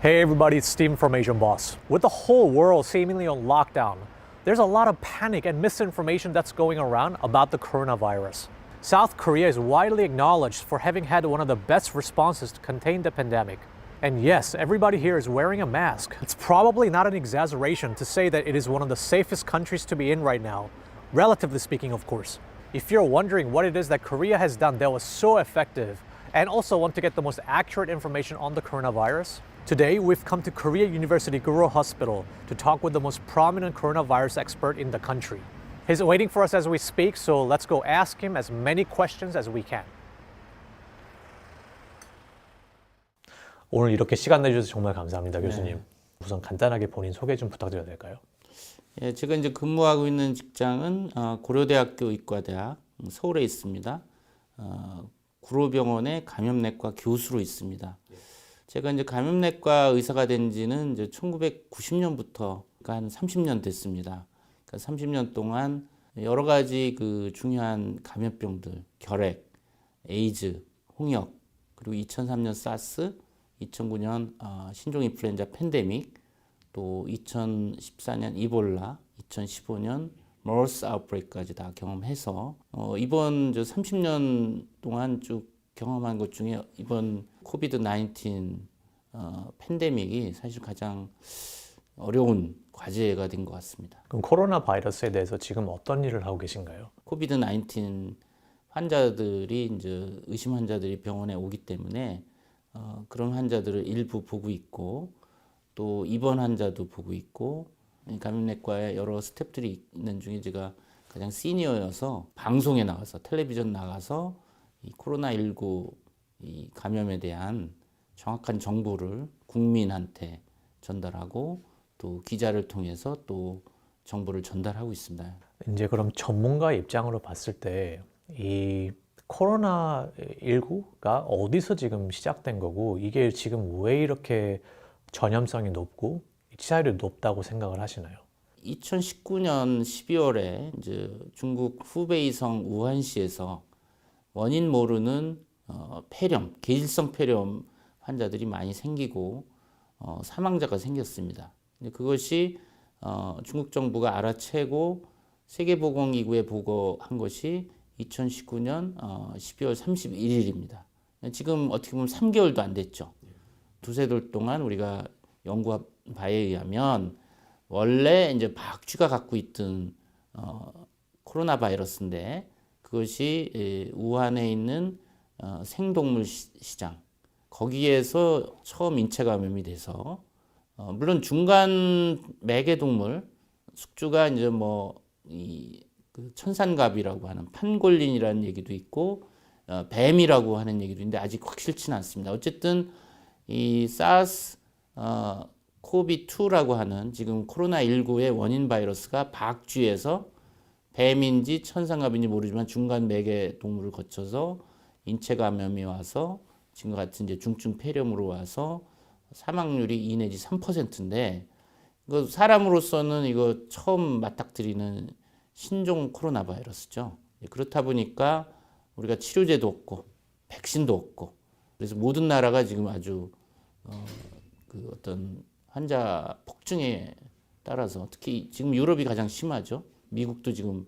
Hey everybody, it's Steven from Asian Boss. With the whole world seemingly on lockdown, there's a lot of panic and misinformation that's going around about the coronavirus. South Korea is widely acknowledged for having had one of the best responses to contain the pandemic. And yes, everybody here is wearing a mask. It's probably not an exaggeration to say that it is one of the safest countries to be in right now, relatively speaking, of course. If you're wondering what it is that Korea has done that was so effective, and also want to get the most accurate information on the coronavirus, today we've come to Korea University Guro Hospital to talk with the most prominent coronavirus expert in the country. He's waiting for us as we speak, so let's go ask him as many questions as we can. 오늘 이렇게 시간 내주셔서 정말 감사합니다, 교수님. 우선 간단하게 본인 소개 좀 부탁드려도 될까요? 예, 제가 이제 근무하고 있는 직장은 고려대학교 의과대학 서울에 있습니다. 구로병원의 감염내과 교수로 있습니다. 제가 이제 감염내과 의사가 된 지는 이제 1990년부터 한 30년 됐습니다. 그러니까 30년 동안 여러 가지 그 중요한 감염병들, 결핵, 에이즈, 홍역, 그리고 2003년 사스, 2009년 신종 인플루엔자 팬데믹, 또 2014년 이볼라, 2015년 머스 아웃브레이크까지 다 경험해서 이번 30년 동안 쭉 경험한 것 중에 이번 코비드 19 팬데믹이 사실 가장 어려운 과제가 된 것 같습니다. 그럼 코로나 바이러스에 대해서 지금 어떤 일을 하고 계신가요? 코비드 19 환자들이 이제 의심 환자들이 병원에 오기 때문에 그런 환자들을 일부 보고 있고 또 입원 환자도 보고 있고 감염내과에 여러 스태프들이 있는 중에 제가 가장 시니어여서 방송에 나가서 텔레비전 나가서 이 코로나19 이 감염에 대한 정확한 정보를 국민한테 전달하고 또 기자를 통해서 또 정보를 전달하고 있습니다. 이제 그럼 전문가 입장으로 봤을 때 이 코로나19가 어디서 지금 시작된 거고 이게 지금 왜 이렇게 전염성이 높고 치사율이 높다고 생각을 하시나요? 2019년 12월에 이제 중국 후베이성 우한시에서 원인 모르는 폐렴, 계질성 폐렴 환자들이 많이 생기고 사망자가 생겼습니다. 그것이 중국 정부가 알아채고 세계보건기구에 보고한 것이 2019년 12월 31일입니다. 지금 어떻게 보면 3개월도 안 됐죠. 두세 달 동안 우리가 연구한 바에 의하면 원래 이제 박쥐가 갖고 있던 코로나 바이러스인데 그것이 우한에 있는 생동물 시장 거기에서 처음 인체 감염이 돼서 물론 중간 매개동물 숙주가 이제 그 천산갑이라고 하는 판골린이라는 얘기도 있고 뱀이라고 하는 얘기도 있는데 아직 확실치는 않습니다. 어쨌든 이 사스 코비2라고 하는 지금 코로나19의 원인 바이러스가 박쥐에서 뱀인지 천상갑인지 모르지만 중간 매개 동물을 거쳐서 인체 감염이 와서 지금 같은 이제 중증 폐렴으로 와서 사망률이 2 내지 3%인데 이거 사람으로서는 이거 처음 맞닥뜨리는 신종 코로나 바이러스죠. 그렇다 보니까 우리가 치료제도 없고 백신도 없고 그래서 모든 나라가 지금 아주 그 어떤 환자 폭증에 따라서 특히 지금 유럽이 가장 심하죠. 미국도 지금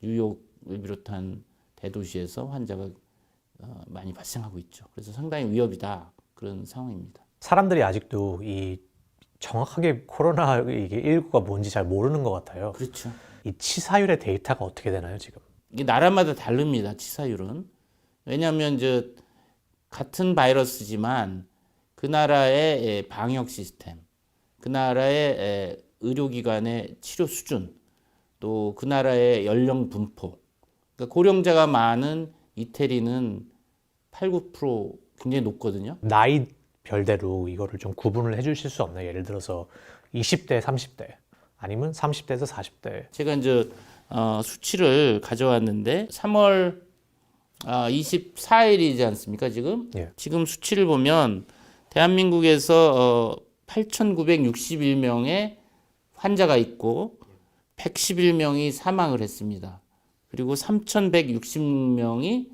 뉴욕을 비롯한 대도시에서 환자가 많이 발생하고 있죠. 그래서 상당히 위협이다 그런 상황입니다. 사람들이 아직도 이 정확하게 코로나 이게 19가 뭔지 잘 모르는 것 같아요. 그렇죠. 이 치사율의 데이터가 어떻게 되나요, 지금? 이게 나라마다 다릅니다. 치사율은. 왜냐하면 이제 같은 바이러스지만 그 나라의 방역 시스템, 그 나라의 의료기관의 치료 수준, 또 그 나라의 연령 분포. 그러니까 고령자가 많은 이태리는 8, 9% 굉장히 높거든요. 나이 별대로 이거를 좀 구분을 해주실 수 없나요? 예를 들어서 20대, 30대 아니면 30대에서 40대. 제가 이제 수치를 가져왔는데 3월 24일이지 않습니까? 지금 예. 지금 수치를 보면 대한민국에서 8,961명의 환자가 있고 111명이 사망을 했습니다. 그리고 3,160명이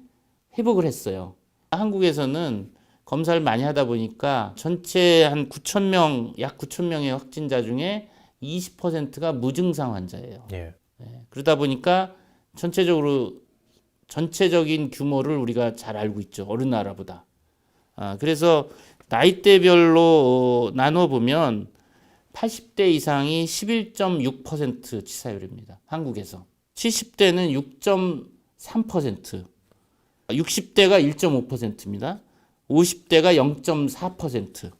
회복을 했어요. 한국에서는 검사를 많이 하다 보니까 전체 한 9천 명, 약 9천 명의 확진자 중에 20%가 무증상 환자예요. 예. 그러다 보니까 전체적인 규모를 우리가 잘 알고 있죠. 어느 나라보다. 그래서 나이대별로 나눠보면 80대 이상이 11.6% 치사율입니다. 한국에서. 70대는 6.3%, 60대가 1.5%입니다. 50대가 0.4%.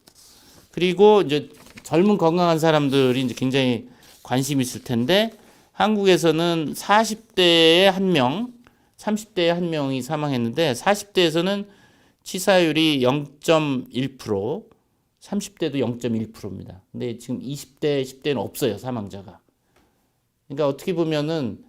그리고 이제 젊은 건강한 사람들이 이제 굉장히 관심이 있을 텐데 한국에서는 40대에 한 명, 30대에 한 명이 사망했는데 40대에서는 치사율이 0.1%, 30대도 0.1%입니다. 근데 지금 20대, 10대는 없어요, 사망자가. 그러니까 어떻게 보면은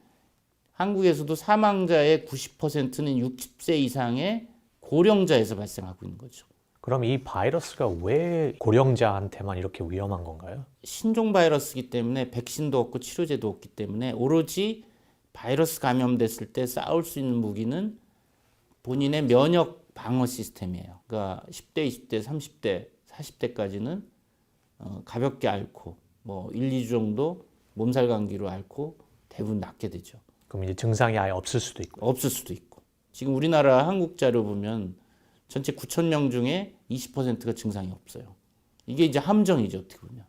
한국에서도 사망자의 90%는 60세 이상의 고령자에서 발생하고 있는 거죠. 그럼 이 바이러스가 왜 고령자한테만 이렇게 위험한 건가요? 신종 바이러스이기 때문에 백신도 없고 치료제도 없기 때문에 오로지 바이러스 감염됐을 때 싸울 수 있는 무기는 본인의 면역 방어 시스템이에요. 그러니까 10대, 20대, 30대, 40대까지는 가볍게 앓고 뭐 1, 2주 정도 몸살 감기로 앓고 대부분 낫게 되죠. 그럼 이제 증상이 아예 없을 수도 있고. 없을 수도 있고. 지금 우리나라 한국 자료 보면 전체 9천 명 중에 20%가 증상이 없어요. 이게 이제 함정이죠, 어떻게 보면.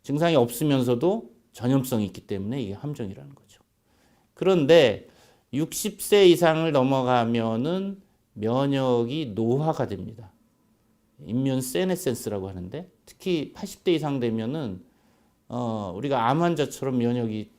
증상이 없으면서도 전염성이 있기 때문에 이게 함정이라는 거죠. 그런데 60세 이상을 넘어가면은 면역이 노화가 됩니다. 임뮨 세네센스라고 하는데 특히 80대 이상 되면은 우리가 암 환자처럼 면역이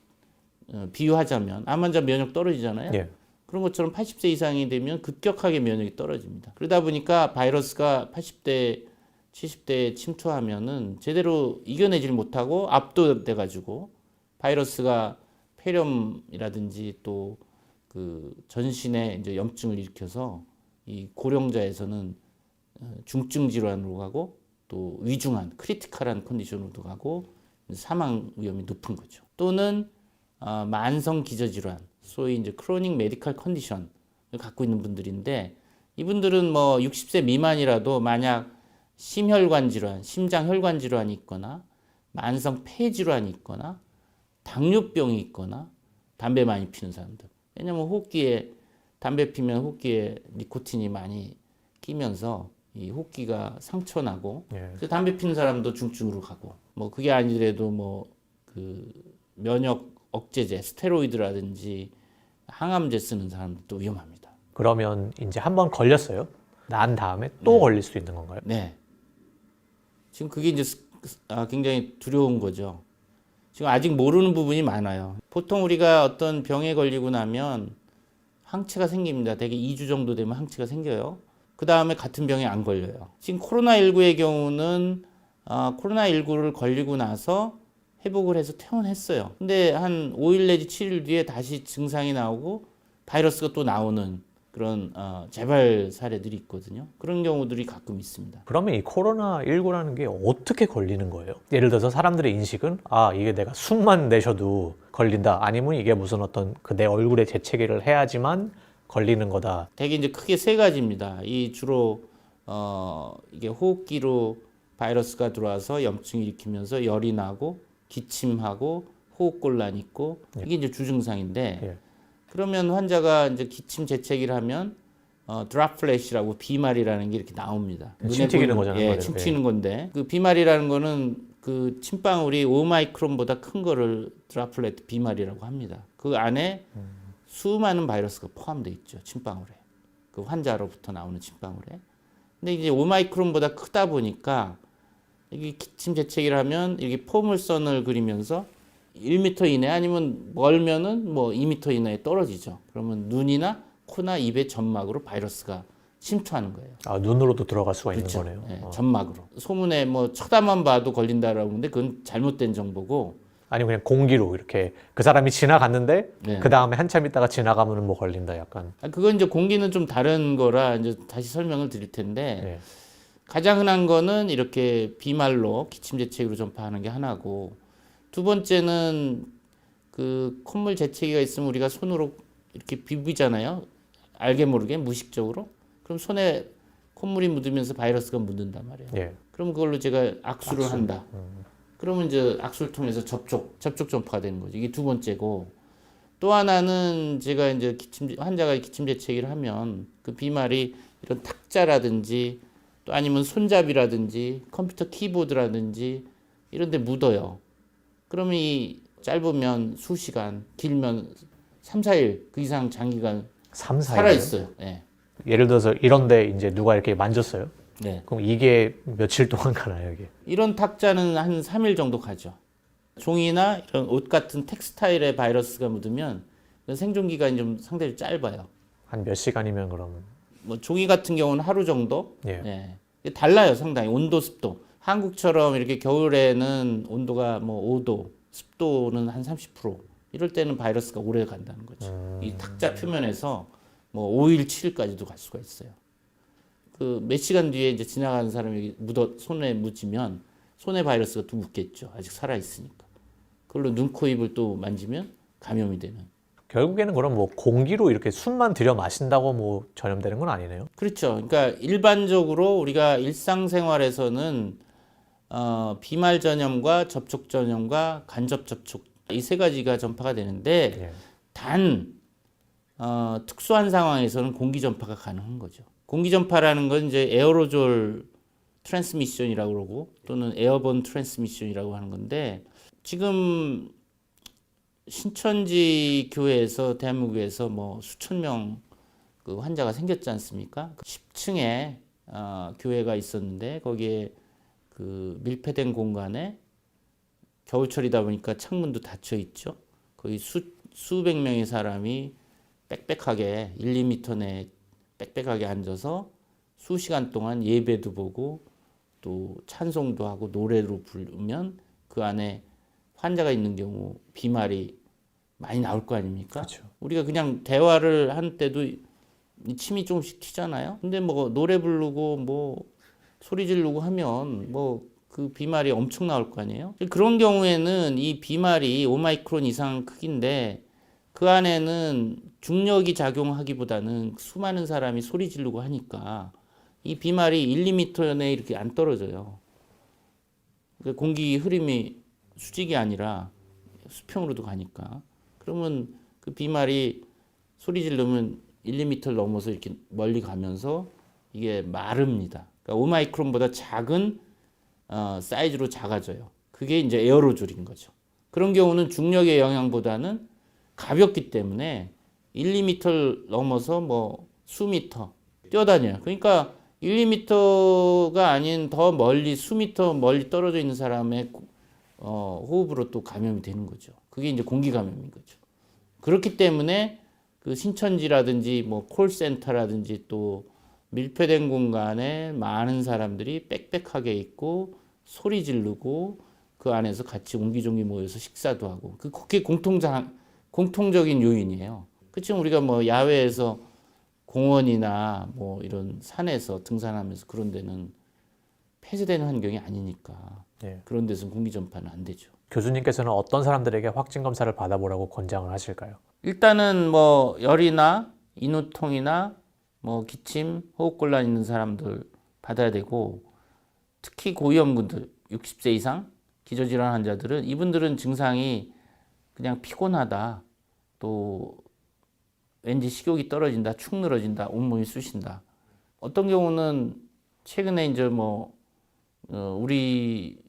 비유하자면 암 환자 면역 떨어지잖아요. 예. 그런 것처럼 80세 이상이 되면 급격하게 면역이 떨어집니다. 그러다 보니까 바이러스가 80대, 70대에 침투하면은 제대로 이겨내질 못하고 압도돼 가지고 바이러스가 폐렴이라든지 또 그 전신에 이제 염증을 일으켜서 이 고령자에서는 중증 질환으로 가고 또 위중한 크리티컬한 컨디션으로도 가고 사망 위험이 높은 거죠. 또는 만성 기저질환, 소위 이제 크로닉 메디컬 컨디션을 갖고 있는 분들인데 이분들은 뭐 60세 미만이라도 만약 심혈관 질환, 심장 혈관 질환이 있거나 만성 폐 질환이 있거나 당뇨병이 있거나 담배 많이 피는 사람들. 왜냐면 호흡기에 담배 피면 호흡기에 니코틴이 많이 끼면서 이 호흡기가 상처 나고 그래서 담배 피는 사람도 중증으로 가고 뭐 그게 아니더라도 뭐 그 면역 억제제, 스테로이드라든지 항암제 쓰는 사람들도 위험합니다. 그러면 이제 한번 걸렸어요. 난 다음에 또 걸릴 수 있는 건가요? 네. 지금 그게 이제 굉장히 두려운 거죠. 지금 아직 모르는 부분이 많아요. 보통 우리가 어떤 병에 걸리고 나면 항체가 생깁니다. 대개 2주 정도 되면 항체가 생겨요. 그 다음에 같은 병에 안 걸려요. 지금 코로나19의 경우는 코로나19를 걸리고 나서 회복을 해서 퇴원했어요. 근데 한 5일 내지 7일 뒤에 다시 증상이 나오고 바이러스가 또 나오는 그런 재발 사례들이 있거든요. 그런 경우들이 가끔 있습니다. 그러면 이 코로나19라는 게 어떻게 걸리는 거예요? 예를 들어서 사람들의 인식은 이게 내가 숨만 내쉬어도 걸린다. 아니면 이게 무슨 어떤 내 얼굴에 재채기를 해야지만 걸리는 거다. 되게 이제 크게 세 가지입니다. 이 주로 이게 호흡기로 바이러스가 들어와서 염증을 일으키면서 열이 나고 기침하고 호흡곤란 있고 이게 이제 주증상인데 예. 그러면 환자가 이제 기침 재채기를 하면 드랍플래시라고 비말이라는 게 이렇게 나옵니다. 침 튀기는 거잖아요. 예, 침 튀는 건데 그 비말이라는 거는 그 침방울이 5마이크론보다 큰 거를 드랍플렛 비말이라고 합니다. 그 안에 수많은 바이러스가 포함되어 있죠. 침방울에. 그 환자로부터 나오는 침방울에. 근데 이제 5마이크론보다 크다 보니까 이게 기침 재채기를 하면 이렇게 포물선을 그리면서 1m 이내 아니면 멀면은 뭐 2m 이내에 떨어지죠. 그러면 눈이나 코나 입의 점막으로 바이러스가 침투하는 거예요. 눈으로도 들어갈 수가 그렇죠. 있는 거네요. 네, 점막으로. 소문에 뭐 쳐다만 봐도 걸린다라고 하는데 그건 잘못된 정보고. 아니면 그냥 공기로 이렇게 그 사람이 지나갔는데 네. 그 다음에 한참 있다가 지나가면 뭐 걸린다 약간. 그건 이제 공기는 좀 다른 거라 이제 다시 설명을 드릴 텐데 네. 가장 흔한 거는 이렇게 비말로 기침 재채기로 전파하는 게 하나고 두 번째는 그 콧물 재채기가 있으면 우리가 손으로 이렇게 비비잖아요. 알게 모르게 무의식적으로. 그럼 손에 콧물이 묻으면서 바이러스가 묻는단 말이에요. 예. 그럼 그걸로 제가 악수를 한다. 그러면 이제 악수를 통해서 접촉 전파가 되는 거죠. 이게 두 번째고, 또 하나는 제가 이제 환자가 기침 재채기를 하면 그 비말이 이런 탁자라든지 또 아니면 손잡이라든지 컴퓨터 키보드라든지 이런 데 묻어요. 그러면 이 짧으면 수시간, 길면 3, 4일 그 이상 장기간 3, 4일. 살아 있어요. 네. 예를 들어서 이런데 이제 누가 이렇게 만졌어요. 네. 그럼 이게 며칠 동안 가나요, 이게? 이런 탁자는 한 3일 정도 가죠. 종이나 이런 옷 같은 텍스타일에 바이러스가 묻으면 생존 기간이 좀 상당히 짧아요. 한 몇 시간이면 그러면? 뭐 종이 같은 경우는 하루 정도. 예. 네. 이게 달라요, 상당히 온도, 습도. 한국처럼 이렇게 겨울에는 온도가 뭐 5도, 습도는 한 30%. 이럴 때는 바이러스가 오래 간다는 거죠. 이 탁자 표면에서 뭐 5일, 7일까지도 갈 수가 있어요. 그 몇 시간 뒤에 이제 지나가는 사람이 손에 묻히면 손에 바이러스가 또 묻겠죠. 아직 살아 있으니까. 그걸로 눈, 코, 입을 또 만지면 감염이 되는. 결국에는 그럼 뭐 공기로 이렇게 숨만 들여 마신다고 뭐 전염되는 건 아니네요. 그렇죠. 그러니까 일반적으로 우리가 일상생활에서는 비말 전염과 접촉 전염과 간접 접촉 이 세 가지가 전파가 되는데 예. 단 특수한 상황에서는 공기 전파가 가능한 거죠. 공기 전파라는 건 이제 에어로졸 트랜스미션이라고 그러고 또는 에어본 트랜스미션이라고 하는 건데 지금 신천지 교회에서 대한민국에서 뭐 수천 명 그 환자가 생겼지 않습니까? 10층에 교회가 있었는데 거기에 그 밀폐된 공간에 겨울철이다 보니까 창문도 닫혀 있죠. 거기 수백 명의 사람이 빽빽하게 1, 2m 내에 빽빽하게 앉아서 수시간 동안 예배도 보고 또 찬송도 하고 노래로 부르면 그 안에 환자가 있는 경우 비말이 많이 나올 거 아닙니까? 그렇죠. 우리가 그냥 대화를 할 때도 침이 조금씩 튀잖아요. 근데 뭐 노래 부르고 뭐 소리 지르고 하면 뭐 그 비말이 엄청 나올 거 아니에요? 그런 경우에는 이 비말이 5마이크론 이상 크기인데 그 안에는 중력이 작용하기보다는 수많은 사람이 소리 지르고 하니까 이 비말이 1, 2m 내에 이렇게 안 떨어져요. 그러니까 공기 흐름이 수직이 아니라 수평으로도 가니까. 그러면 그 비말이 소리 지르면 1, 2m를 넘어서 이렇게 멀리 가면서 이게 마릅니다. 그러니까 5마이크론보다 작은 사이즈로 작아져요. 그게 이제 에어로졸인 거죠. 그런 경우는 중력의 영향보다는 가볍기 때문에 1, 2m를 넘어서 뭐 수미터 뛰어다녀요. 그러니까 1, 2m가 아닌 더 멀리 수미터 멀리 떨어져 있는 사람의 호흡으로 또 감염이 되는 거죠. 그게 이제 공기 감염인 거죠. 그렇기 때문에 그 신천지라든지 뭐 콜센터라든지 또 밀폐된 공간에 많은 사람들이 빽빽하게 있고 소리 지르고 그 안에서 같이 옹기종기 모여서 식사도 하고 그게 공통적인 요인이에요. 그치만 우리가 뭐 야외에서 공원이나 뭐 이런 산에서 등산하면서 그런 데는 폐쇄된 환경이 아니니까 예. 그런 데서는 공기 전파는 안 되죠. 교수님께서는 어떤 사람들에게 확진 검사를 받아보라고 권장을 하실까요? 일단은 뭐 열이나 인후통이나 뭐 기침, 호흡곤란 있는 사람들 받아야 되고 특히 고위험군들 60세 이상 기저질환 환자들은 이분들은 증상이 그냥 피곤하다 또 왠지 식욕이 떨어진다 축 늘어진다 온몸이 쑤신다 어떤 경우는 최근에 이제 뭐 우리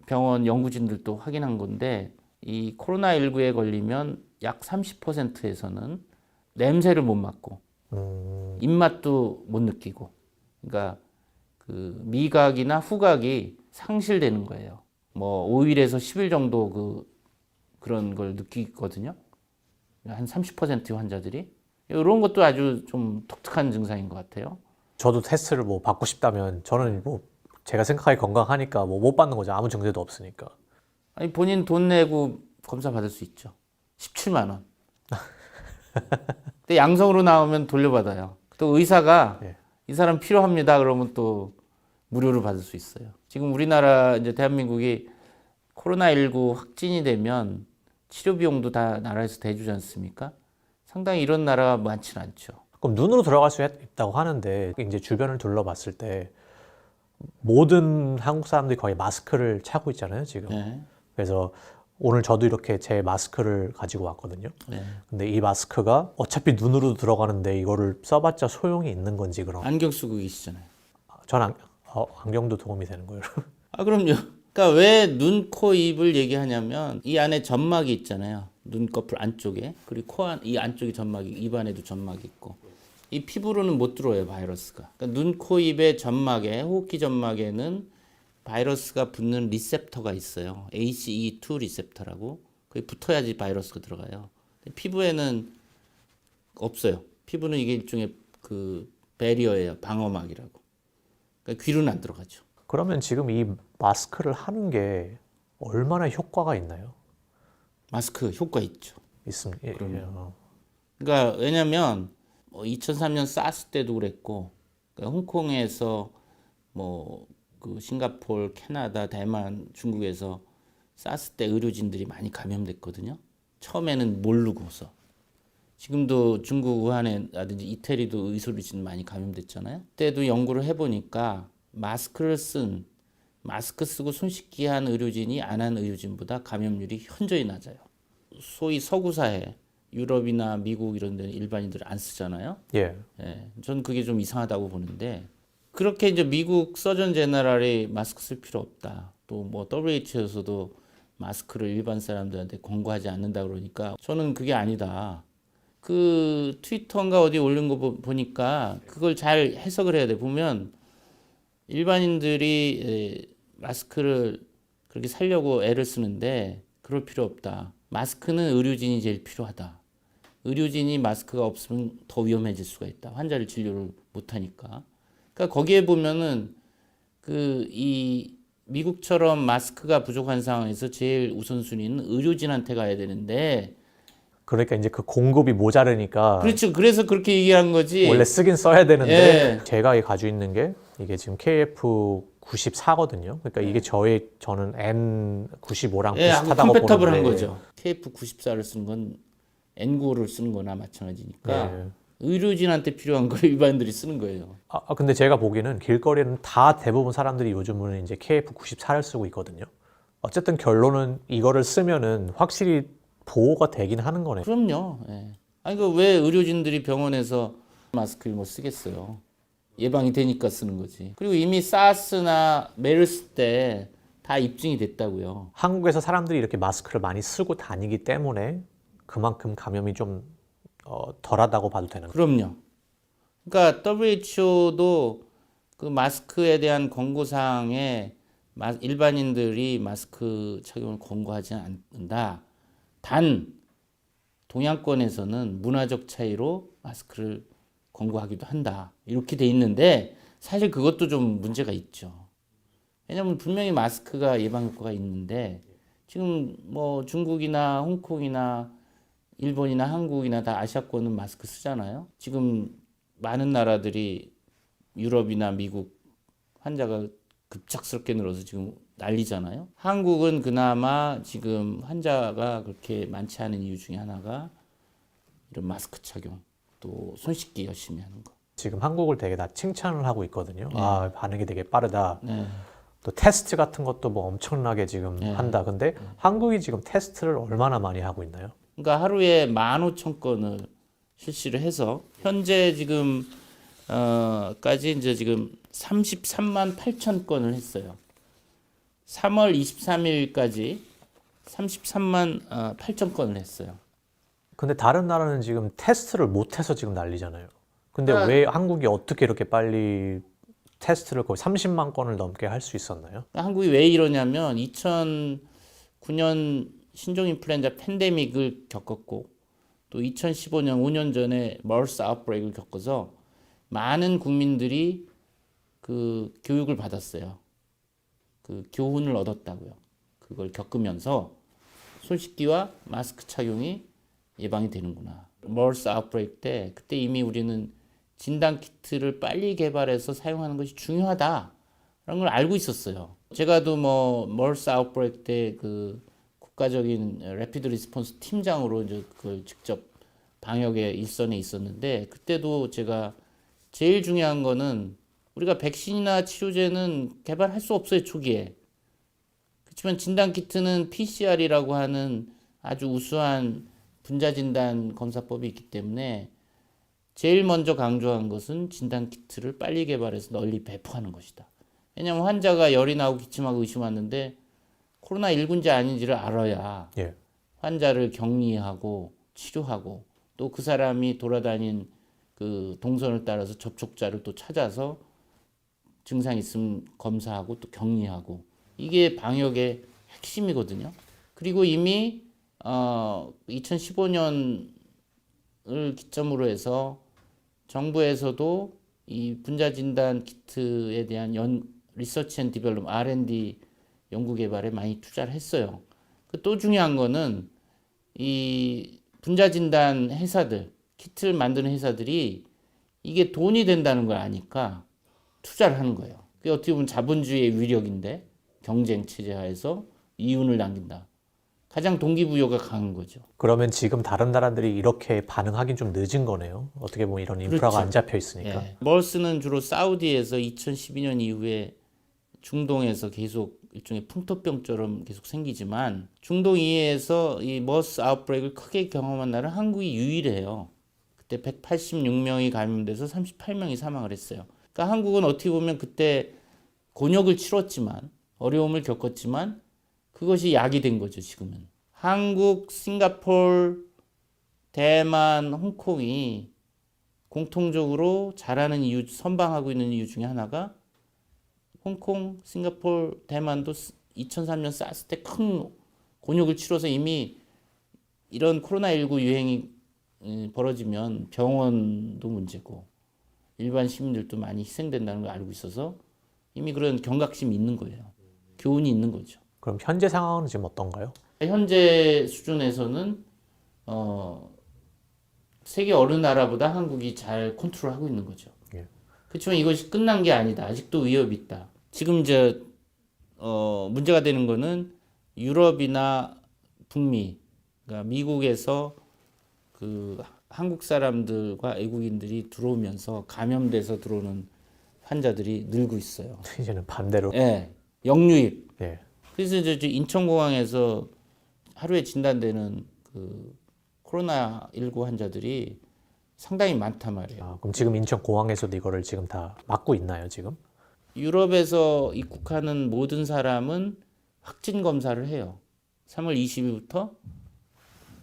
병원 연구진들도 확인한 건데 이 코로나19에 걸리면 약 30%에서는 냄새를 못 맡고 입맛도 못 느끼고 그러니까 그 미각이나 후각이 상실되는 거예요. 뭐 5일에서 10일 정도 그런 걸 느끼거든요. 한 30% 환자들이 이런 것도 아주 좀 독특한 증상인 것 같아요. 저도 테스트를 뭐 받고 싶다면 저는 뭐 제가 생각하기 건강하니까 뭐 못 받는 거죠. 아무 증세도 없으니까. 아니 본인 돈 내고 검사 받을 수 있죠. 17만 원. 근데 양성으로 나오면 돌려받아요. 또 의사가 예. 이 사람 필요합니다. 그러면 또 무료로 받을 수 있어요. 지금 우리나라 이제 대한민국이 코로나19 확진이 되면 치료 비용도 다 나라에서 대주지 않습니까? 상당히 이런 나라가 많지는 않죠. 그럼 눈으로 들어갈 수 있다고 하는데 이제 주변을 둘러봤을 때 모든 한국 사람들이 거의 마스크를 차고 있잖아요, 지금. 네. 그래서 오늘 저도 이렇게 제 마스크를 가지고 왔거든요. 네. 근데 이 마스크가 어차피 눈으로 들어가는데 이거를 써봤자 소용이 있는 건지 그럼. 안경 쓰고 계시잖아요. 전 안경도 도움이 되는 거예요. 아, 그럼요. 그러니까 왜 눈, 코, 입을 얘기하냐면 이 안에 점막이 있잖아요. 눈꺼풀 안쪽에. 그리고 이 안쪽에 점막이, 입 안에도 점막이 있고. 이 피부로는 못 들어와요, 바이러스가. 그러니까 눈, 코, 입의 점막에, 호흡기 점막에는 바이러스가 붙는 리셉터가 있어요. ACE2 리셉터라고. 그게 붙어야지 바이러스가 들어가요. 피부에는 없어요. 피부는 이게 일종의 그 배리어예요. 방어막이라고. 그러니까 귀로는 안 들어가죠. 그러면 지금 이 마스크를 하는 게 얼마나 효과가 있나요? 마스크 효과 있죠. 있습니다. 예, 그럼요. 그러니까 왜냐면 2003년 사스 때도 그랬고, 그러니까 홍콩에서 뭐 그 싱가포르, 캐나다, 대만, 중국에서 사스 때 의료진들이 많이 감염됐거든요. 처음에는 모르고서. 지금도 중국 우한에라든지 이태리도 의료진 많이 감염됐잖아요. 그때도 연구를 해보니까 마스크 쓰고 손 씻기 한 의료진이 안 한 의료진보다 감염률이 현저히 낮아요. 소위 서구 사회, 유럽이나 미국 이런 데는 일반인들 안 쓰잖아요. 예. 예, 전 그게 좀 이상하다고 보는데 그렇게 이제 미국 서전 제너럴이 마스크 쓸 필요 없다. 또 뭐 WHO에서도 마스크를 일반 사람들한테 권고하지 않는다 그러니까 저는 그게 아니다. 그 트위터인가 어디 올린 거 보니까 그걸 잘 해석을 해야 돼. 보면 일반인들이 마스크를 그렇게 살려고 애를 쓰는데 그럴 필요 없다. 마스크는 의료진이 제일 필요하다. 의료진이 마스크가 없으면 더 위험해질 수가 있다. 환자를 진료를 못하니까. 그러니까 거기에 보면은 이 미국처럼 마스크가 부족한 상황에서 제일 우선순위는 의료진한테 가야 되는데 그러니까 이제 그 공급이 모자르니까 그렇죠. 그래서 그렇게 얘기한 거지. 원래 쓰긴 써야 되는데 예. 제가 가지고 있는 게 이게 지금 KF94거든요. 그러니까 이게 저는 N95랑 예, 비슷하다고 컴패터블한 보는데 거죠. KF94를 쓰는 건 N95를 쓰는 거나 마찬가지니까 예. 의료진한테 필요한 걸 일반인들이 쓰는 거예요. 근데 제가 보기에는 길거리는 다 대부분 사람들이 요즘은 이제 KF94를 쓰고 있거든요. 어쨌든 결론은 이거를 쓰면은 확실히 보호가 되긴 하는 거네요. 그럼요. 예. 아니 왜 의료진들이 병원에서 마스크를 뭐 쓰겠어요. 예방이 되니까 쓰는 거지. 그리고 이미 사스나 메르스 때 다 입증이 됐다고요. 한국에서 사람들이 이렇게 마스크를 많이 쓰고 다니기 때문에 그만큼 감염이 좀 덜하다고 봐도 되는 거예요. 그럼요. 그러니까 WHO도 그 마스크에 대한 권고사항에 일반인들이 마스크 착용을 권고하지 않는다. 단 동양권에서는 문화적 차이로 마스크를 권고하기도 한다. 이렇게 돼 있는데 사실 그것도 좀 문제가 있죠. 왜냐하면 분명히 마스크가 예방 효과가 있는데 지금 뭐 중국이나 홍콩이나 일본이나 한국이나 다 아시아권은 마스크 쓰잖아요. 지금 많은 나라들이 유럽이나 미국 환자가 급작스럽게 늘어서 지금 난리잖아요. 한국은 그나마 지금 환자가 그렇게 많지 않은 이유 중에 하나가 이런 마스크 착용, 또 손 씻기 열심히 하는 거. 지금 한국을 되게 다 칭찬을 하고 있거든요. 네. 반응이 되게 빠르다. 네. 또 테스트 같은 것도 뭐 엄청나게 지금 한다. 근데 한국이 지금 테스트를 얼마나 많이 하고 있나요? 그러니까 하루에 15,000건을 실시를 해서 현재 지금 까지 이제 지금 33만 8천 건을 했어요. 3월 23일까지 33만 8천 건을 했어요. 근데 다른 나라는 지금 테스트를 못해서 지금 난리잖아요. 근데 왜 한국이 어떻게 이렇게 빨리 테스트를 거의 30만 건을 넘게 할 수 있었나요? 한국이 왜 이러냐면 2009년 신종 인플루엔자 팬데믹을 겪었고 또 2015년 5년 전에 머스 아웃브레이크를 겪어서 많은 국민들이 그 교육을 받았어요. 그 교훈을 얻었다고요. 그걸 겪으면서 손 씻기와 마스크 착용이 예방이 되는구나. 머스 아웃브레이크 때 그때 이미 우리는 진단 키트를 빨리 개발해서 사용하는 것이 중요하다라는 걸 알고 있었어요. 제가도 뭐 머스 아웃브레이크 때 그 국가적인 래피드 리스폰스 팀장으로 이제 그걸 직접 방역의 일선에 있었는데 그때도 제가 제일 중요한 거는 우리가 백신이나 치료제는 개발할 수 없어요, 초기에. 그렇지만 진단키트는 PCR이라고 하는 아주 우수한 분자진단 검사법이 있기 때문에 제일 먼저 강조한 것은 진단키트를 빨리 개발해서 널리 배포하는 것이다. 왜냐하면 환자가 열이 나고 기침하고 의심 왔는데 코로나19인지 아닌지를 알아야 예. 환자를 격리하고 치료하고 또 그 사람이 돌아다닌 그 동선을 따라서 접촉자를 또 찾아서 증상 있으면 검사하고 또 격리하고 이게 방역의 핵심이거든요. 그리고 이미 2015년을 기점으로 해서 정부에서도 이 분자진단 키트에 대한 리서치 앤 디벨롭 R&D 연구 개발에 많이 투자를 했어요. 또 중요한 거는 이 분자진단 회사들, 키트를 만드는 회사들이 이게 돈이 된다는 걸 아니까 투자를 하는 거예요. 그게 어떻게 보면 자본주의의 위력인데 경쟁 체제 하에서 이윤을 남긴다. 가장 동기부여가 강한 거죠. 그러면 지금 다른 나라들이 이렇게 반응하긴 좀 늦은 거네요. 어떻게 보면 이런 인프라가 그렇죠. 안 잡혀 있으니까. 예. 머스는 주로 사우디에서 2012년 이후에 중동에서 계속 일종의 풍토병처럼 계속 생기지만 중동 이해에서 이 머스 아웃브레이크를 크게 경험한 나라는 한국이 유일해요. 그때 186명이 감염돼서 38명이 사망을 했어요. 그러니까 한국은 어떻게 보면 그때 곤욕을 치렀지만 어려움을 겪었지만 그것이 약이 된 거죠, 지금은. 한국, 싱가포르, 대만, 홍콩이 공통적으로 잘하는 이유, 선방하고 있는 이유 중에 하나가 홍콩, 싱가포르, 대만도 2003년 사스 때 큰 곤욕을 치러서 이미 이런 코로나19 유행이 벌어지면 병원도 문제고 일반 시민들도 많이 희생된다는 걸 알고 있어서 이미 그런 경각심이 있는 거예요. 교훈이 있는 거죠. 그럼 현재 상황은 지금 어떤가요? 현재 수준에서는 세계 어느 나라보다 한국이 잘 컨트롤하고 있는 거죠. 예. 그렇지만 이것이 끝난 게 아니다. 아직도 위협이 있다. 지금 이제 문제가 되는 거는 유럽이나 북미, 그러니까 미국에서 그 한국 사람들과 외국인들이 들어오면서 감염돼서 들어오는 환자들이 늘고 있어요. 이제는 반대로. 예, 역류입. 예. 그래서 이제 인천공항에서 하루에 진단되는 그 코로나19 환자들이 상당히 많단 말이에요. 아, 그럼 지금 인천 공항에서도 이거를 지금 다 막고 있나요, 지금? 유럽에서 입국하는 모든 사람은 확진 검사를 해요. 3월 20일부터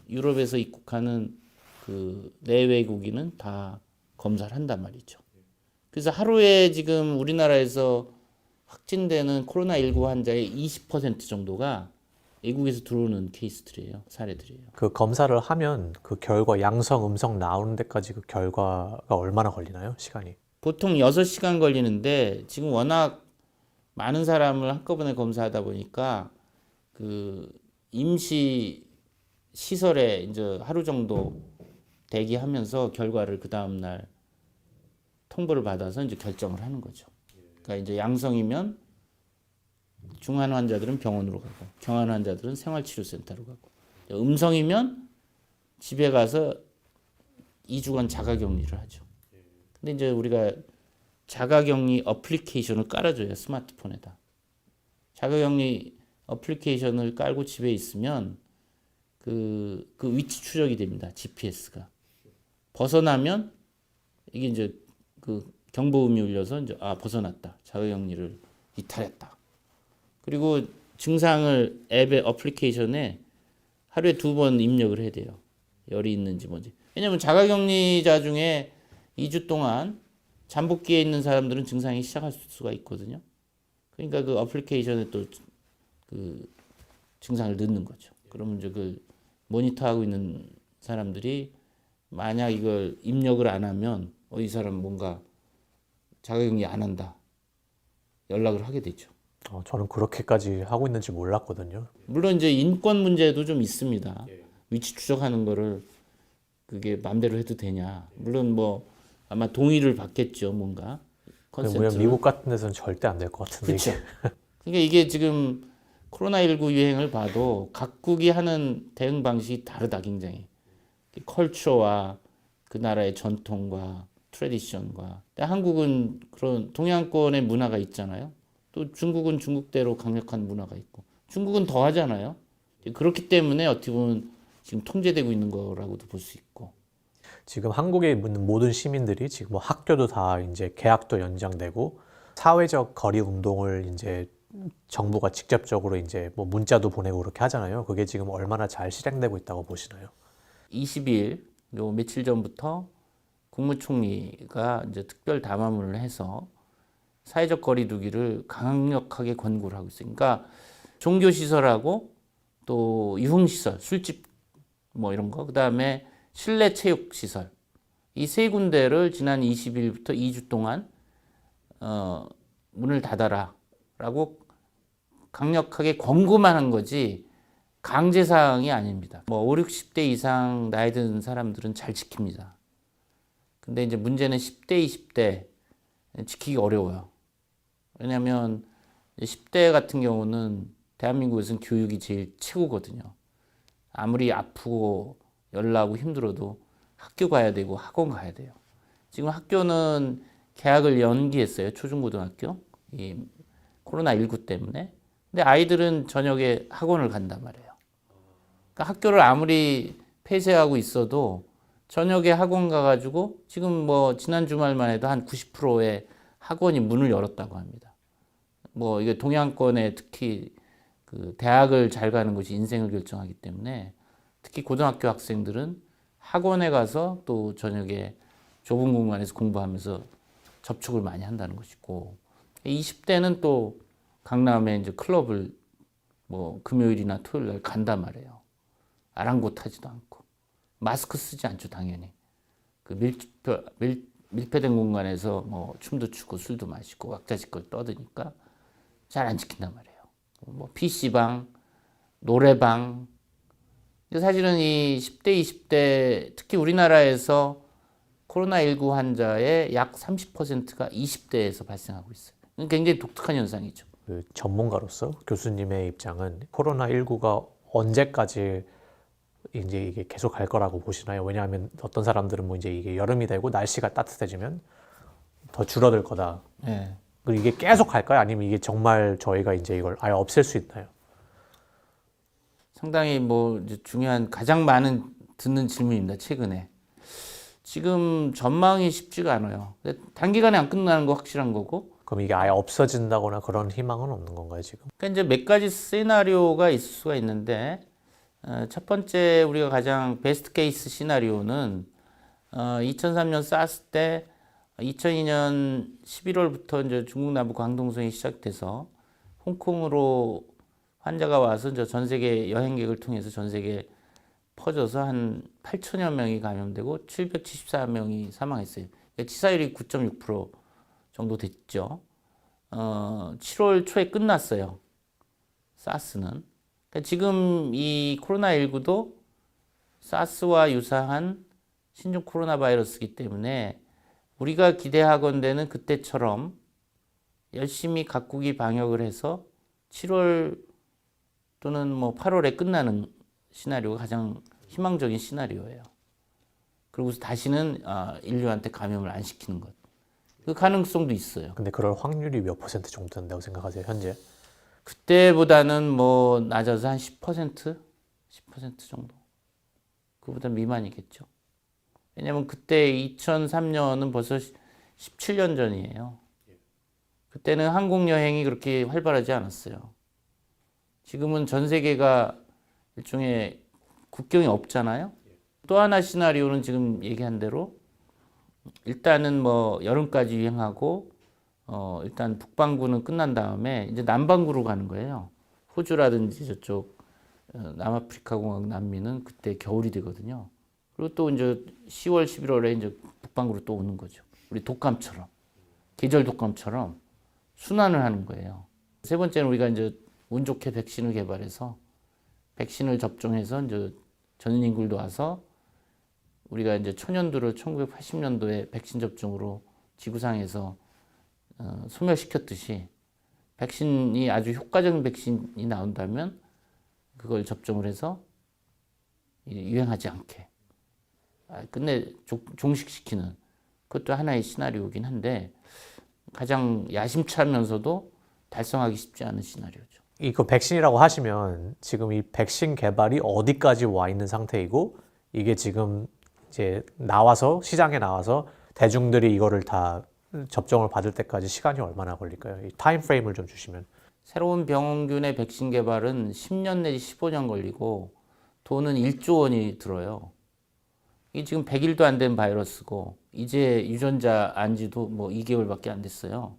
유럽에서 입국하는 그 내외국인은 다 검사를 한단 말이죠. 그래서 하루에 지금 우리나라에서 확진되는 코로나19 환자의 20% 정도가 외국에서 들어오는 케이스들이에요. 사례들이에요. 그 검사를 하면 그 결과 양성, 음성 나오는 데까지 그 결과가 얼마나 걸리나요? 시간이? 보통 6시간 걸리는데 지금 워낙 많은 사람을 한꺼번에 검사하다 보니까 그 임시 시설에 이제 하루 정도 대기하면서 결과를 그 다음 날 통보를 받아서 이제 결정을 하는 거죠. 그러니까 이제 양성이면 중환 환자들은 병원으로 가고 경환 환자들은 생활치료센터로 가고 음성이면 집에 가서 2주간 자가격리를 하죠. 근데 이제 우리가 자가격리 어플리케이션을 깔아줘요. 스마트폰에다. 자가격리 어플리케이션을 깔고 집에 있으면 그 위치 추적이 됩니다. GPS가. 벗어나면 이게 이제 그 경보음이 울려서 이제 벗어났다. 자가격리를 이탈했다. 그리고 증상을 앱의 어플리케이션에 하루에 2번 입력을 해야 돼요. 열이 있는지 뭔지. 왜냐하면 자가격리자 중에 2주 동안 잠복기에 있는 사람들은 증상이 시작할 수가 있거든요. 그러니까 그 어플리케이션에 또 그 증상을 넣는 거죠. 그러면 이제 그 모니터하고 있는 사람들이 만약 이걸 입력을 안 하면 이 사람 뭔가 자가격리 안 한다. 연락을 하게 되죠. 저는 그렇게까지 하고 있는지 몰랐거든요. 물론 이제 인권 문제도 좀 있습니다. 위치 추적하는 거를 그게 마음대로 해도 되냐. 물론 뭐 아마 동의를 받겠죠, 뭔가. 왜냐면 미국 같은 데서는 절대 안 될 것 같은데. 그렇죠. 그러니까 이게 지금 코로나19 유행을 봐도 각국이 하는 대응 방식이 다르다, 굉장히. 컬처와 그 나라의 전통과 트레디션과 한국은 그런 동양권의 문화가 있잖아요. 또 중국은 중국대로 강력한 문화가 있고 중국은 더 하잖아요. 그렇기 때문에 어떻게 보면 지금 통제되고 있는 거라고도 볼 수 있고. 지금 한국에 있는 모든 시민들이 지금 뭐 학교도 다 이제 개학도 연장되고 사회적 거리 운동을 이제 정부가 직접적으로 이제 뭐 문자도 보내고 그렇게 하잖아요. 그게 지금 얼마나 잘 실행되고 있다고 보시나요? 20일, 요 며칠 전부터 국무총리가 이제 특별 담화문을 해서 사회적 거리 두기를 강력하게 권고를 하고 있어요. 그러니까 종교시설하고 또 유흥시설, 술집 뭐 이런 거, 그 다음에 실내 체육시설. 이 세 군데를 지난 20일부터 2주 동안 문을 닫아라 라고 강력하게 권고만 한 거지 강제사항이 아닙니다. 뭐 5, 60대 이상 나이 든 사람들은 잘 지킵니다. 근데 이제 문제는 10대, 20대 지키기 어려워요. 왜냐하면 10대 같은 경우는 대한민국에서는 교육이 제일 최고거든요. 아무리 아프고 열나고 힘들어도 학교 가야 되고 학원 가야 돼요. 지금 학교는 개학을 연기했어요. 초중고등학교. 이 코로나19 때문에. 근데 아이들은 저녁에 학원을 간단 말이에요. 그러니까 학교를 아무리 폐쇄하고 있어도 저녁에 학원 가가지고 지금 뭐 지난 주말만 해도 한 90%의 학원이 문을 열었다고 합니다. 뭐 이게 동양권에 특히 그 대학을 잘 가는 것이 인생을 결정하기 때문에 특히 고등학교 학생들은 학원에 가서 또 저녁에 좁은 공간에서 공부하면서 접촉을 많이 한다는 것이고 20대는 또 강남에 이제 클럽을 뭐 금요일이나 토요일 날 간단 말이에요. 아랑곳하지도 않고 마스크 쓰지 않죠 당연히. 그 밀폐된 공간에서 뭐 춤도 추고 술도 마시고 왁자지껄 떠드니까 잘 안 지킨단 말이에요. 뭐 PC방, 노래방. 사실은 이 10대, 20대 특히 우리나라에서 코로나19 환자의 약 30%가 20대에서 발생하고 있어요. 굉장히 독특한 현상이죠. 그 전문가로서 교수님의 입장은 코로나19가 언제까지 이제 이게 계속 갈 거라고 보시나요? 왜냐하면 어떤 사람들은 뭐 이제 이게 여름이 되고 날씨가 따뜻해지면 더 줄어들 거다. 네. 그리고 이게 계속 갈까요? 아니면 이게 정말 저희가 이제 이걸 아예 없앨 수 있나요? 상당히 뭐 이제 중요한 가장 많은 듣는 질문입니다. 최근에. 지금 전망이 쉽지가 않아요. 단기간에 안 끝나는 거 확실한 거고. 그럼 이게 아예 없어진다거나 그런 희망은 없는 건가요, 지금? 그러니까 이제 몇 가지 시나리오가 있을 수가 있는데 첫 번째 우리가 가장 베스트 케이스 시나리오는 2003년 사스 때 2002년 11월부터 이제 중국 남부 광동성이 시작돼서 홍콩으로 환자가 와서 이제 전 세계 여행객을 통해서 전 세계 퍼져서 한 8천여 명이 감염되고 774명이 사망했어요. 치사율이 9.6% 정도 됐죠. 7월 초에 끝났어요. 사스는. 그러니까 지금 이 코로나19도 사스와 유사한 신종 코로나 바이러스이기 때문에 우리가 기대하건대는 그때처럼 열심히 각국이 방역을 해서 7월 또는 뭐 8월에 끝나는 시나리오가 가장 희망적인 시나리오예요. 그리고 다시는 인류한테 감염을 안 시키는 것. 그 가능성도 있어요. 근데 그럴 확률이 몇 퍼센트 정도 된다고 생각하세요, 현재? 그때보다는 뭐 낮아서 한 10%? 10% 정도. 그보다 미만이겠죠. 왜냐면 그때 2003년은 벌써 17년 전이에요. 그때는 항공 여행이 그렇게 활발하지 않았어요. 지금은 전 세계가 일종의 국경이 없잖아요. 또 하나 시나리오는 지금 얘기한 대로 일단은 뭐 여름까지 유행하고 일단 북반구는 끝난 다음에 이제 남반구로 가는 거예요. 호주라든지 저쪽 남아프리카 공화국 남미는 그때 겨울이 되거든요. 그리고 또 이제 10월, 11월에 이제 북반구로 또 오는 거죠. 우리 독감처럼 계절 독감처럼 순환을 하는 거예요. 세 번째는 우리가 이제 운 좋게 백신을 개발해서 백신을 접종해서 이제 전 인구도 와서 우리가 이제 천연두를 1980년도에 백신 접종으로 지구상에서 소멸시켰듯이 백신이 아주 효과적인 백신이 나온다면 그걸 접종을 해서 유행하지 않게 끝내 종식시키는 그것도 하나의 시나리오이긴 한데 가장 야심차면서도 달성하기 쉽지 않은 시나리오죠. 이거 백신이라고 하시면 지금 이 백신 개발이 어디까지 와 있는 상태이고 이게 지금 이제 나와서 시장에 나와서 대중들이 이거를 다 접종을 받을 때까지 시간이 얼마나 걸릴까요? 이 타임 프레임을 좀 주시면. 새로운 병균의 백신 개발은 10년 내지 15년 걸리고 돈은 1조 원이 들어요. 이게 지금 100일도 안 된 바이러스고 이제 유전자 안지도 뭐 2개월밖에 안 됐어요.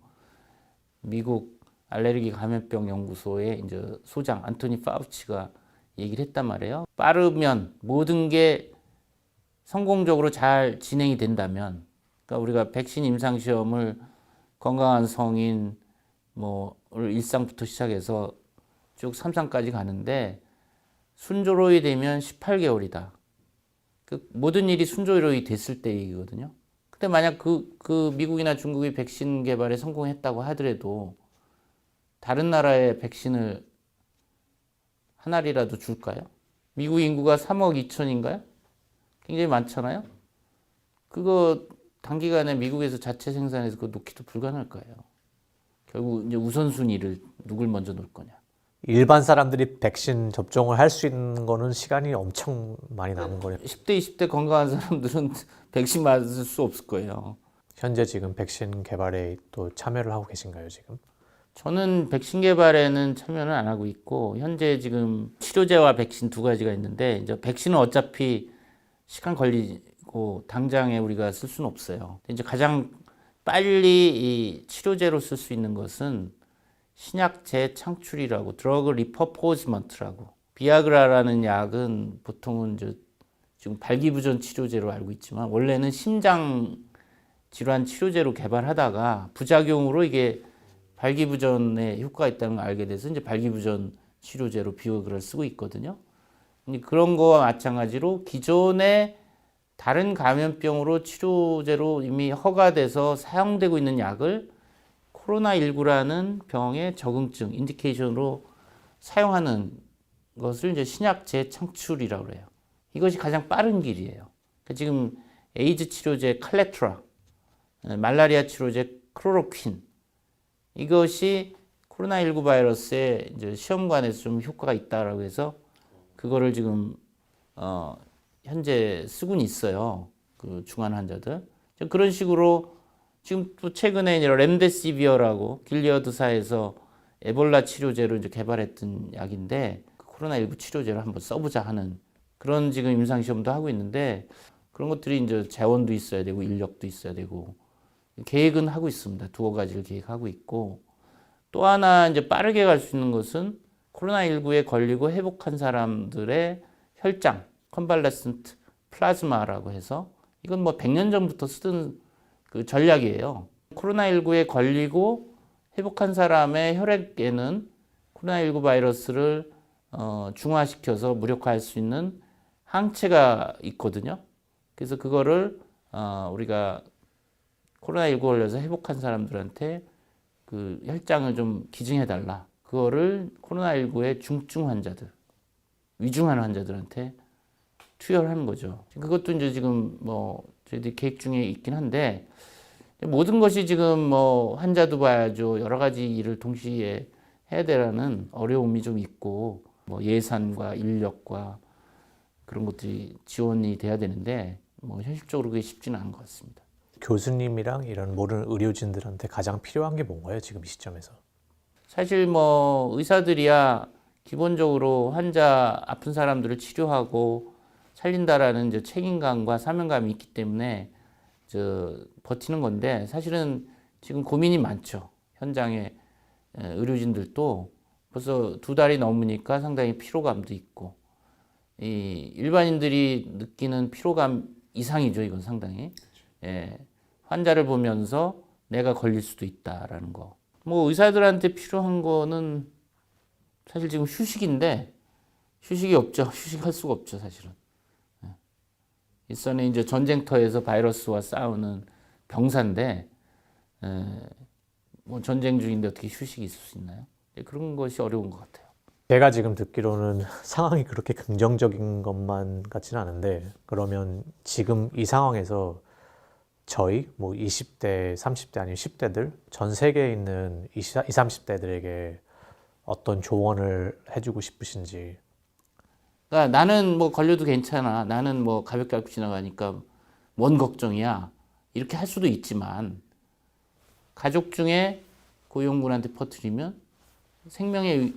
미국 알레르기 감염병 연구소의 이제 소장 안토니 파우치가 얘기를 했단 말이에요. 빠르면 모든 게 성공적으로 잘 진행이 된다면, 그러니까 우리가 백신 임상 시험을 건강한 성인 뭐를 일상부터 시작해서 쭉 3상까지 가는데 순조로이 되면 18개월이다. 그 모든 일이 순조로이 됐을 때 얘기거든요. 근데 만약 그 미국이나 중국이 백신 개발에 성공했다고 하더라도 다른 나라에 백신을 한 알이라도 줄까요? 미국 인구가 3억 2천인가요? 굉장히 많잖아요. 그거 단기간에 미국에서 자체 생산해서 그거 놓기도 불가능할 거예요. 결국 이제 우선순위를 누굴 먼저 놓을 거냐. 일반 사람들이 백신 접종을 할 수 있는 거는 시간이 엄청 많이 남은 거예요. 10대, 20대 건강한 사람들은 백신 맞을 수 없을 거예요. 현재 지금 백신 개발에 또 참여를 하고 계신가요, 지금? 저는 백신 개발에는 참여는 안 하고 있고 현재 지금 치료제와 백신 두 가지가 있는데 이제 백신은 어차피 시간 걸리고 당장에 우리가 쓸 수는 없어요. 이제 가장 빨리 이 치료제로 쓸 수 있는 것은 신약 재창출이라고 드러그 리퍼포즈먼트라고 비아그라라는 약은 보통은 이제 지금 발기부전 치료제로 알고 있지만 원래는 심장 질환 치료제로 개발하다가 부작용으로 이게 발기부전에 효과가 있다는 걸 알게 돼서 이제 발기부전 치료제로 비아그라를 쓰고 있거든요. 그런 거와 마찬가지로 기존에 다른 감염병으로 치료제로 이미 허가돼서 사용되고 있는 약을 코로나19라는 병의 적응증, 인디케이션으로 사용하는 것을 이제 신약 재창출이라고 그래요. 이것이 가장 빠른 길이에요. 그러니까 지금 에이즈 치료제 칼레트라, 말라리아 치료제 클로로퀸, 이것이 코로나19 바이러스에 이제 시험관에서 좀 효과가 있다라고 해서 그거를 지금 현재 쓰고는 있어요. 그 중환 환자들. 그런 식으로 지금 또 최근에 이제 렘데시비어라고 길리어드사에서 에볼라 치료제로 이제 개발했던 약인데 코로나19 치료제를 한번 써보자 하는 그런 지금 임상 시험도 하고 있는데 그런 것들이 이제 재원도 있어야 되고 인력도 있어야 되고 계획은 하고 있습니다. 두어 가지를 계획하고 있고 또 하나 이제 빠르게 갈 수 있는 것은 코로나19에 걸리고 회복한 사람들의 혈장, 컨발레센트 플라즈마라고 해서 이건 뭐 100년 전부터 쓰던 그 전략이에요. 코로나19에 걸리고 회복한 사람의 혈액에는 코로나19 바이러스를 중화시켜서 무력화할 수 있는 항체가 있거든요. 그래서 그거를 우리가 코로나19 걸려서 회복한 사람들한테 그 혈장을 좀 기증해달라. 그거를 코로나19의 중증 환자들, 위중한 환자들한테 투여하는 거죠. 그것도 이제 지금 뭐 저희들이 계획 중에 있긴 한데 모든 것이 지금 뭐 환자도 봐야죠. 여러 가지 일을 동시에 해야 되라는 어려움이 좀 있고 뭐 예산과 인력과 그런 것들이 지원이 돼야 되는데 뭐 현실적으로 그게 쉽지는 않은 것 같습니다. 교수님이랑 이런 모든 의료진들한테 가장 필요한 게 뭔가요, 지금 이 시점에서? 사실 뭐 의사들이야 기본적으로 환자 아픈 사람들을 치료하고 살린다라는 이제 책임감과 사명감이 있기 때문에 버티는 건데 사실은 지금 고민이 많죠. 현장에 의료진들도 벌써 2달이 넘으니까 상당히 피로감도 있고 이 일반인들이 느끼는 피로감 이상이죠. 이건 상당히 예, 환자를 보면서 내가 걸릴 수도 있다라는 거. 뭐 의사들한테 필요한 거는 사실 지금 휴식인데 휴식이 없죠. 휴식할 수가 없죠, 사실은. 일선에 이제 전쟁터에서 바이러스와 싸우는 병사인데 뭐 전쟁 중인데 어떻게 휴식이 있을 수 있나요? 그런 것이 어려운 것 같아요. 제가 지금 듣기로는 상황이 그렇게 긍정적인 것만 같지는 않은데, 그러면 지금 이 상황에서 저희 뭐 20대, 30대 아니면 10대들 전 세계에 있는 20, 30대들에게 어떤 조언을 해주고 싶으신지. 그러니까 나는 뭐 걸려도 괜찮아. 나는 뭐 가볍게 앓고 지나가니까 뭔 걱정이야. 이렇게 할 수도 있지만 가족 중에 고위험군한테 퍼뜨리면 생명의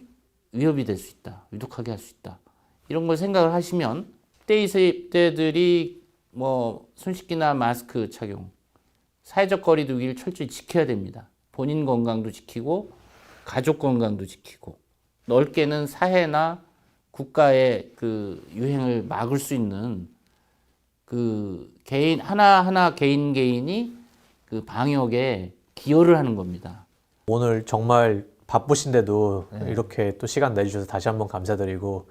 위협이 될 수 있다. 위독하게 할 수 있다. 이런 걸 생각을 하시면 20대들이 뭐 손씻기나 마스크 착용, 사회적 거리 두기를 철저히 지켜야 됩니다. 본인 건강도 지키고 가족 건강도 지키고 넓게는 사회나 국가의 그 유행을 막을 수 있는 그 개인 하나하나 개인이 그 방역에 기여를 하는 겁니다. 오늘 정말 바쁘신데도 이렇게 또 시간 내주셔서 다시 한번 감사드리고,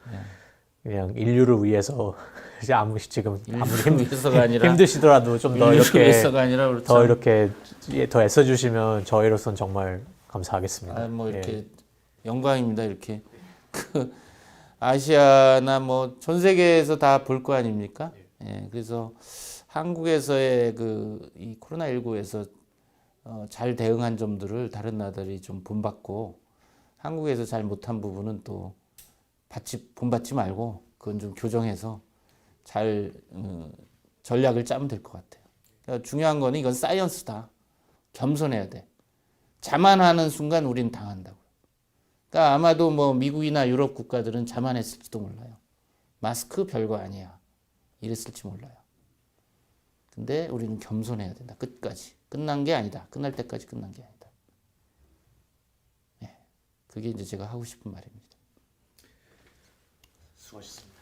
그냥 인류를 위해서 이제 지금 아무리 위해서가 아니라 힘드시더라도 좀 더 인류를 이렇게 위해서가 아니라 그렇죠. 더 이렇게 더 애써주시면 저희로서는 정말 감사하겠습니다. 뭐 이렇게 예. 영광입니다. 이렇게 그 아시아나 뭐 전 세계에서 다 볼 거 아닙니까? 예, 그래서 한국에서의 그 이 코로나19에서 잘 대응한 점들을 다른 나라들이 좀 본받고 한국에서 잘 못한 부분은 또 본받지 말고 그건 좀 교정해서 잘 전략을 짜면 될 것 같아요. 그러니까 중요한 거는 이건 사이언스다. 겸손해야 돼. 자만하는 순간 우린 당한다고. 그러니까 아마도 뭐 미국이나 유럽 국가들은 자만했을지도 몰라요. 마스크 별거 아니야. 이랬을지 몰라요. 근데 우리는 겸손해야 된다. 끝까지. 끝난 게 아니다. 끝날 때까지 끝난 게 아니다. 네. 그게 이제 제가 하고 싶은 말입니다. 수고하셨습니다.